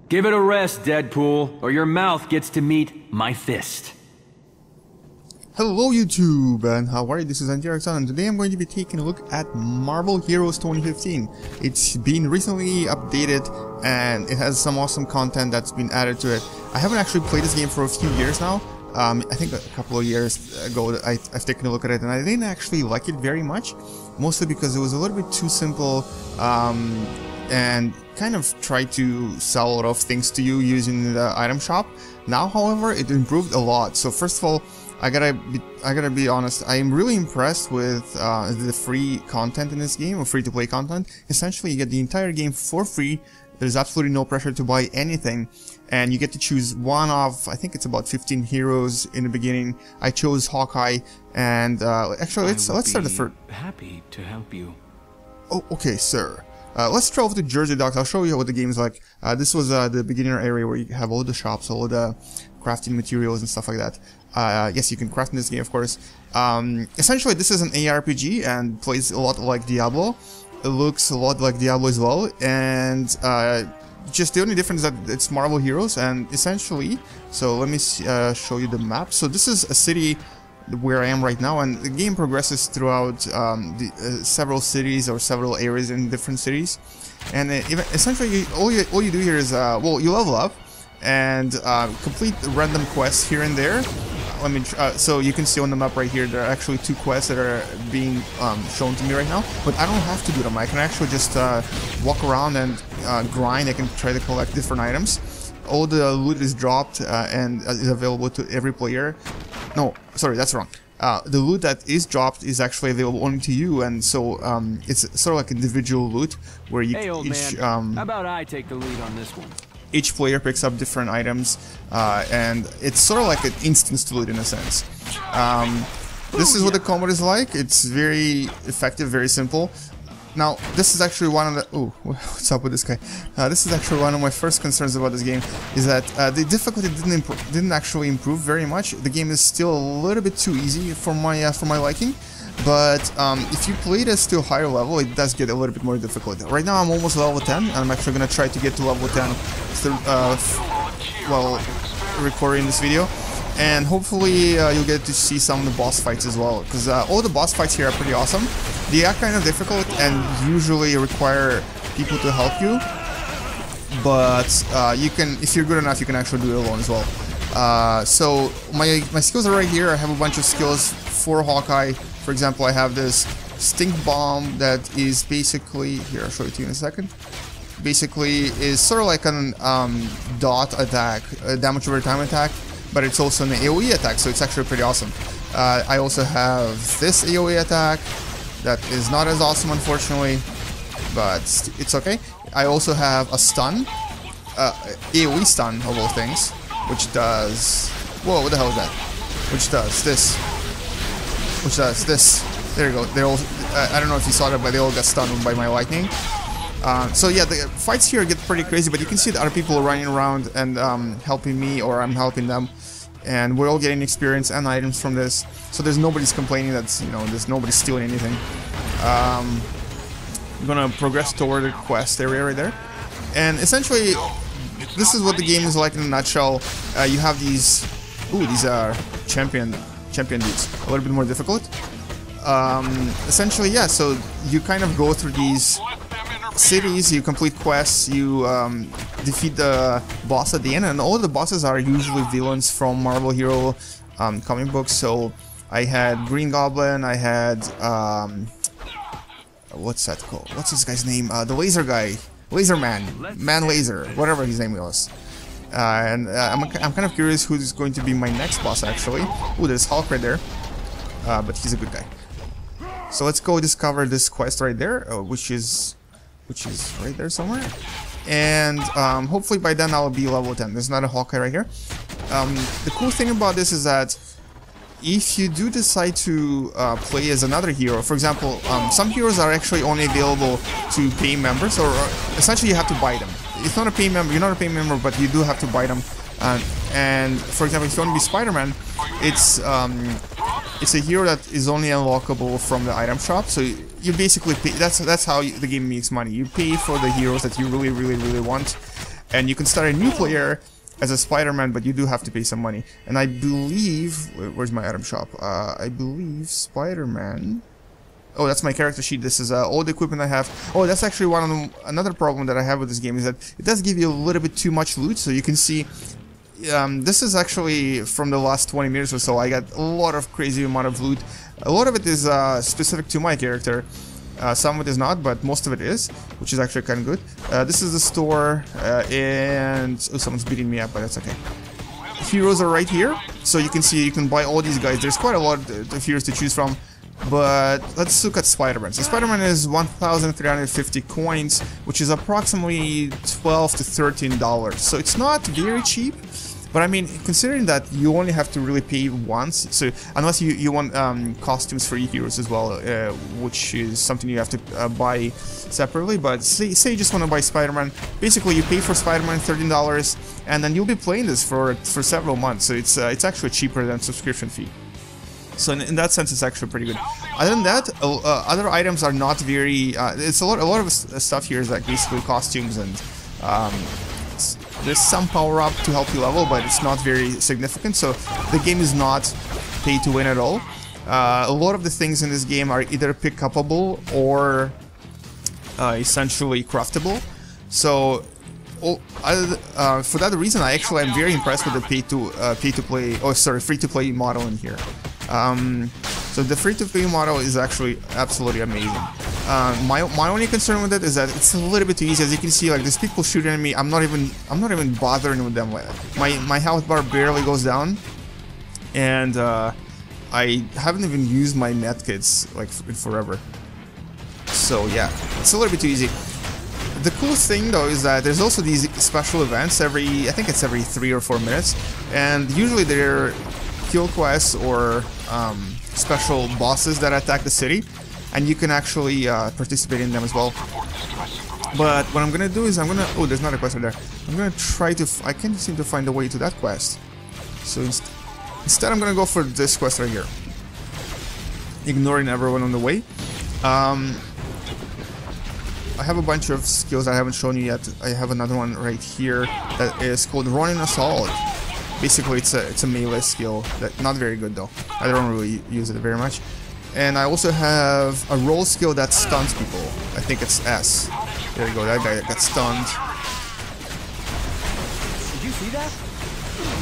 Give it a rest, Deadpool, or your mouth gets to meet my fist. Hello YouTube, and how are you? This is Anti-Roxanne, and today I'm going to be taking a look at Marvel Heroes 2015. It's been recently updated, and it has some awesome content that's been added to it. I haven't actually played this game for a few years now. I think a couple of years ago I've taken a look at it, and I didn't actually like it very much, mostly because it was a little bit too simple, and kind of tried to sell a lot of things to you using the item shop. Now, however, it improved a lot. So first of all, I gotta be honest, I am really impressed with the free content in this game, or free-to-play content. Essentially, you get the entire game for free. There's absolutely no pressure to buy anything, and you get to choose one of, I think it's about 15 heroes in the beginning. I chose Hawkeye, and actually, let's start the first. Happy to help you. Oh, okay, sir. Let's travel to Jersey Docks. I'll show you what the game's like. This was the beginner area where you have all the shops, all the crafting materials and stuff like that. Yes, you can craft in this game, of course. Essentially, this is an ARPG and plays a lot like Diablo. It looks a lot like Diablo as well, and just the only difference is that it's Marvel Heroes, and essentially, so let me show you the map. So this is a city where I am right now, and the game progresses throughout several cities or several areas in different cities, and essentially all you do here is well, you level up and complete random quests here and there. Let me so you can see on the map right here, there are actually 2 quests that are being shown to me right now, but I don't have to do them. I can actually just walk around and grind. I can try to collect different items. All the loot is dropped and is available to every player. No, sorry, that's wrong. The loot that is dropped is actually available only to you, and so it's sort of like individual loot where you how about I take the lead on this one? Each player picks up different items, and it's sort of like an instance loot in a sense. This is what the combat is like. It's very effective, very simple. Now, this is actually one of the... Oh, what's up with this guy? This is actually one of my first concerns about this game, is that the difficulty didn't actually improve very much. The game is still a little bit too easy for my liking. But if you play it at a higher level, it does get a little bit more difficult. Right now I'm almost level 10, and I'm actually gonna try to get to level 10 while recording this video. And hopefully you'll get to see some of the boss fights as well, because all the boss fights here are pretty awesome. They are kind of difficult and usually require people to help you, but you can, if you're good enough, you can actually do it alone as well. So my skills are right here. I have a bunch of skills for Hawkeye. For example, I have this stink bomb that is basically, here I'll show it to you in a second. Basically is sort of like an dot attack, a damage over time attack, but it's also an AoE attack, so it's actually pretty awesome. I also have this AoE attack that is not as awesome, unfortunately, but it's okay. I also have a stun, AoE stun of all things, which does, whoa, what the hell is that? Which does this. Which does this. There you go. They all, I don't know if you saw that, but they all got stunned by my lightning. So yeah, the fights here get pretty crazy, but you can see that other people are running around and helping me, or I'm helping them, and we're all getting experience and items from this. So there's nobody's complaining that, you know, there's nobody stealing anything. I'm gonna progress toward the quest area right there, and essentially this is what the game is like in a nutshell. You have these, these are champion dudes, a little bit more difficult. Essentially, yeah, so you kind of go through these cities, you complete quests, you defeat the boss at the end, and all the bosses are usually villains from Marvel Hero comic books. So I had Green Goblin, I had what's that called? What's this guy's name? The laser guy, Laser Man Laser, whatever his name was. And I'm kind of curious who's going to be my next boss, actually. Ooh, there's Hulk right there, but he's a good guy. So let's go discover this quest right there, which is right there somewhere. And hopefully by then I'll be level 10. There's not a Hawkeye right here. The cool thing about this is that if you do decide to play as another hero, for example, some heroes are actually only available to pay members, or essentially you have to buy them. It's not a pay member, you're not a pay member, but you do have to buy them. And for example, if you want to be Spider-Man, it's a hero that is only unlockable from the item shop. So you basically pay. That's how the game makes money. You pay for the heroes that you really want, and you can start a new player as a Spider-Man, but you do have to pay some money. And I believe, where's my item shop? I believe Spider-Man. Oh, that's my character sheet. This is all the equipment I have. Oh, that's actually another problem that I have with this game is that it does give you a little bit too much loot. So you can see, this is actually from the last 20 minutes or so. I got a lot of crazy amount of loot. A lot of it is specific to my character. Some of it is not, but most of it is, which is actually kind of good. This is the store, and oh, someone's beating me up, but that's okay. Heroes are right here, so you can see you can buy all these guys. There's quite a lot of heroes to choose from. But let's look at Spider-Man. So Spider-Man is 1,350 coins, which is approximately $12 to $13. So it's not very cheap. But I mean, considering that you only have to really pay once, so unless you want costumes for heroes as well, which is something you have to buy separately. But say you just want to buy Spider-Man, basically you pay for Spider-Man $13, and then you'll be playing this for several months. So it's actually cheaper than subscription fee. So in that sense, it's actually pretty good. Other than that, other items are not very. It's a lot of stuff here is like basically costumes, and there's some power up to help you level, but it's not very significant. So the game is not pay to win at all. A lot of the things in this game are either pick upable or essentially craftable. So for that reason, I actually am very impressed with the free to play model in here. So the free-to-play model is actually absolutely amazing. My only concern with it is that it's a little bit too easy. As you can see, like there's people shooting at me. I'm not even bothering with them. My health bar barely goes down, and I haven't even used my medkits like in forever. So yeah, it's a little bit too easy. The coolest thing though is that there's also these special events I think it's every 3 or 4 minutes, and usually they're kill quests or special bosses that attack the city, and you can actually participate in them as well. But what I'm gonna do is oh, there's not a quest right there. I'm gonna try to I can't seem to find a way to that quest. So instead I'm gonna go for this quest right here, ignoring everyone on the way. I have a bunch of skills I haven't shown you yet. I have another one right here that is called Ronin Assault. Basically, it's a melee skill that not very good though. I don't really use it very much. And I also have a roll skill that stuns people. I think it's S. There you go. That guy got stunned. Did you see that?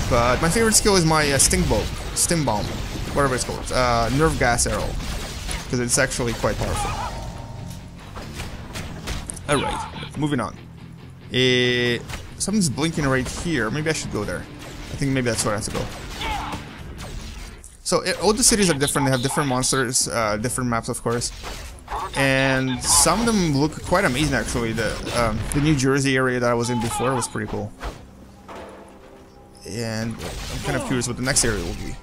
But my favorite skill is my Sting Bomb, whatever it's called. Nerve gas arrow, because it's actually quite powerful. All right, moving on. Something's blinking right here. Maybe I should go there. I think maybe that's where I have to go. So all the cities are different. They have different monsters, different maps, of course, and some of them look quite amazing. Actually, the New Jersey area that I was in before was pretty cool, and I'm kind of curious what the next area will be.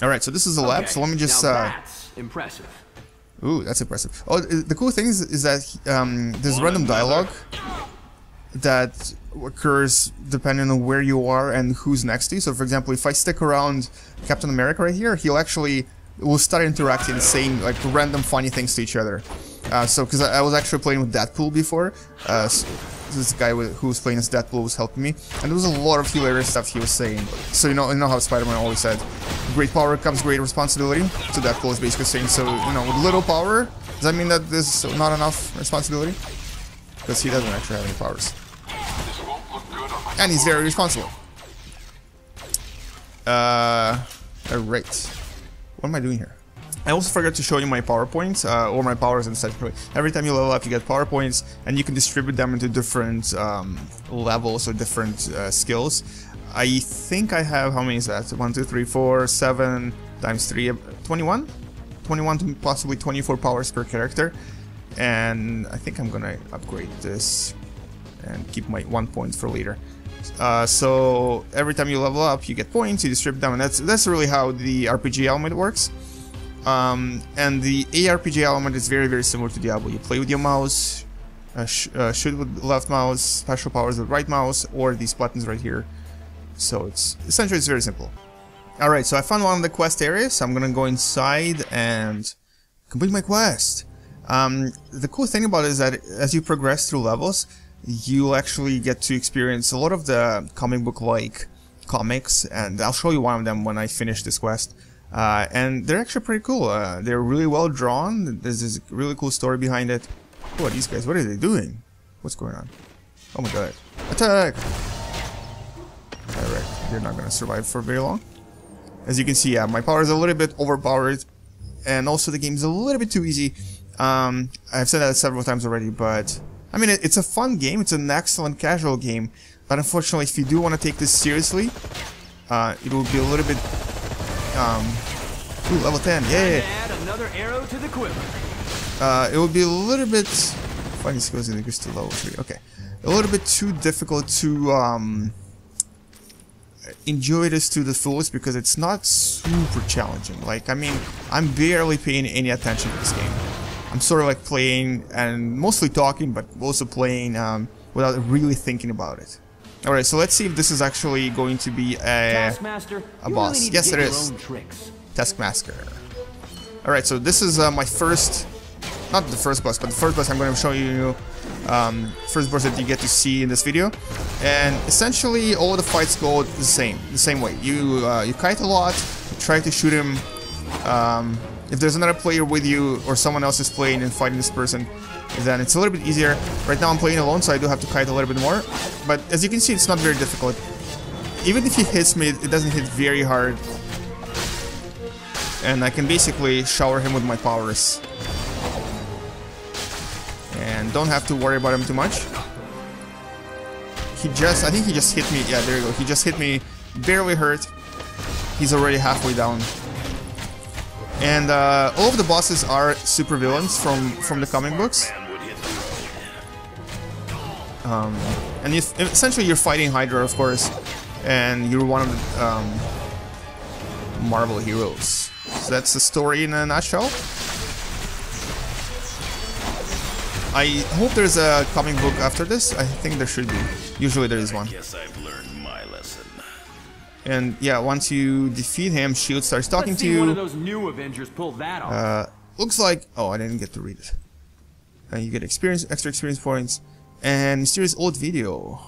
All right, so this is the lab. So let me just. That's impressive. Ooh, that's impressive. Oh, the cool thing is that there's random dialogue that occurs depending on where you are and who's next to you. So, for example, if I stick around Captain America right here, we'll start interacting, saying like random funny things to each other. So, because I was actually playing with Deadpool before, this guy who was playing as Deadpool was helping me, and there was a lot of hilarious stuff he was saying. So you know how Spider-Man always said, "Great power comes great responsibility." So Deadpool is basically saying, so with little power, does that mean that there's not enough responsibility? Because he doesn't actually have any powers, and he's very responsible. Alright, what am I doing here? I also forgot to show you my PowerPoints, or my powers and such. Every time you level up, you get PowerPoints, and you can distribute them into different levels or different skills. I think I have, how many is that? 1, 2, 3, 4, 7 times 3, 21? 21 to possibly 24 powers per character. And I think I'm gonna upgrade this and keep my 1 point for later. So every time you level up, you get points, you distribute them, and that's really how the RPG element works. And the ARPG element is very, very similar to Diablo. You play with your mouse, shoot with left mouse, special powers with right mouse, or these buttons right here. So it's very simple. Alright, so I found one of the quest areas, so I'm gonna go inside and complete my quest. The cool thing about it is that as you progress through levels, you'll actually get to experience a lot of the comic book-like comics, and I'll show you one of them when I finish this quest. And they're actually pretty cool. They're really well drawn. There's this really cool story behind it. Who are these guys? What are they doing? What's going on? Oh my god. Attack! Alright, they're not gonna survive for very long. As you can see, yeah, my power is a little bit overpowered, and also the game is a little bit too easy. I've said that several times already, but I mean, it's a fun game. It's an excellent casual game, but unfortunately, if you do want to take this seriously, it will be a little bit. Ooh, level 10, yeah. Add another arrow to the quiver. It will be a little bit. Fighting skills increase to level 3. Okay, a little bit too difficult to enjoy this to the fullest because it's not super challenging. Like, I mean, I'm barely paying any attention to this game. I'm sort of like playing and mostly talking, but also playing without really thinking about it. Alright, so let's see if this is actually going to be a boss. Really yes, it is. Taskmaster. Alright, so this is my first, not the first boss, but the first boss I'm going to show you. First boss that you get to see in this video, and essentially all the fights go the same way. You kite a lot, you try to shoot him. If there's another player with you or someone else is playing and fighting this person, then it's a little bit easier. Right now I'm playing alone, so I do have to kite a little bit more. But as you can see, it's not very difficult. Even if he hits me, it doesn't hit very hard. And I can basically shower him with my powers. And don't have to worry about him too much. I think he just hit me. Yeah, there you go. He just hit me, barely hurt. He's already halfway down. And all of the bosses are super villains from the comic books. And essentially you're fighting Hydra, of course, and you're one of the Marvel heroes. So that's the story in a nutshell. I hope there's a comic book after this. I think there should be. Usually there is one. Guess I've learned my lesson. And yeah, once you defeat him, S.H.I.E.L.D. starts talking to you. One of those new Avengers pulled that off. Looks like... Oh, I didn't get to read it. And you get extra experience points. And mysterious old video.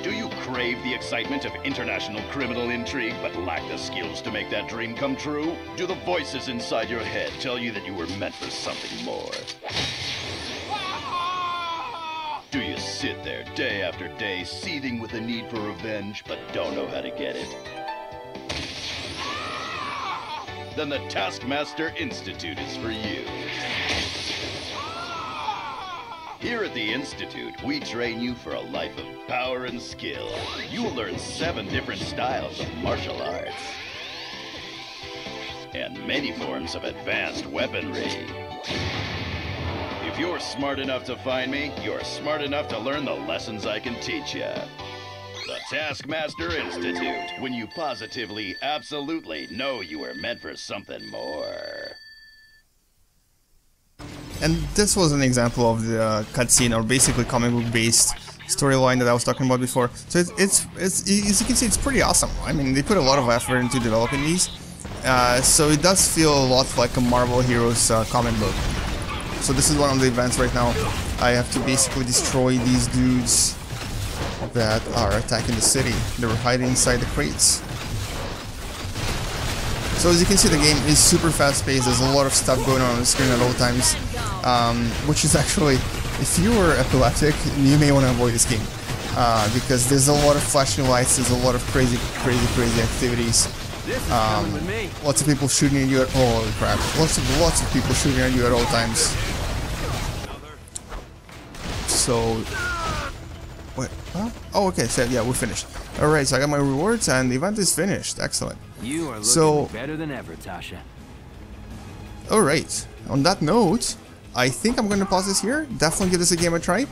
Do you crave the excitement of international criminal intrigue but lack the skills to make that dream come true? Do the voices inside your head tell you that you were meant for something more? Do you sit there day after day seething with the need for revenge but don't know how to get it? Then the Taskmaster Institute is for you. Here at the Institute, we train you for a life of power and skill. You will learn 7 different styles of martial arts. And many forms of advanced weaponry. If you're smart enough to find me, you're smart enough to learn the lessons I can teach you. The Taskmaster Institute, when you positively, absolutely know you were meant for something more. And this was an example of the cutscene, or basically comic book based storyline that I was talking about before. So it's as you can see, it's pretty awesome. I mean, they put a lot of effort into developing these, so it does feel a lot like a Marvel Heroes comic book. So this is one of the events right now. I have to basically destroy these dudes that are attacking the city. They were hiding inside the crates. So as you can see, the game is super fast-paced. There's a lot of stuff going on the screen at all times, which is actually, if you are epileptic, you may want to avoid this game, because there's a lot of flashing lights. There's a lot of crazy activities. Lots of people shooting at you. Holy crap! Lots of people shooting at you at all times. So, wait, huh? Oh, okay. So yeah, we're finished. All right, so I got my rewards, and the event is finished. Excellent. You are looking better than ever, Tasha. Alright, on that note, I think I'm going to pause this here. Definitely give this a game a try.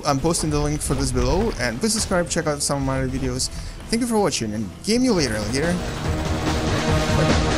I'm posting the link for this below, and please subscribe, check out some of my other videos. Thank you for watching, and game you later, alligator. Bye-bye.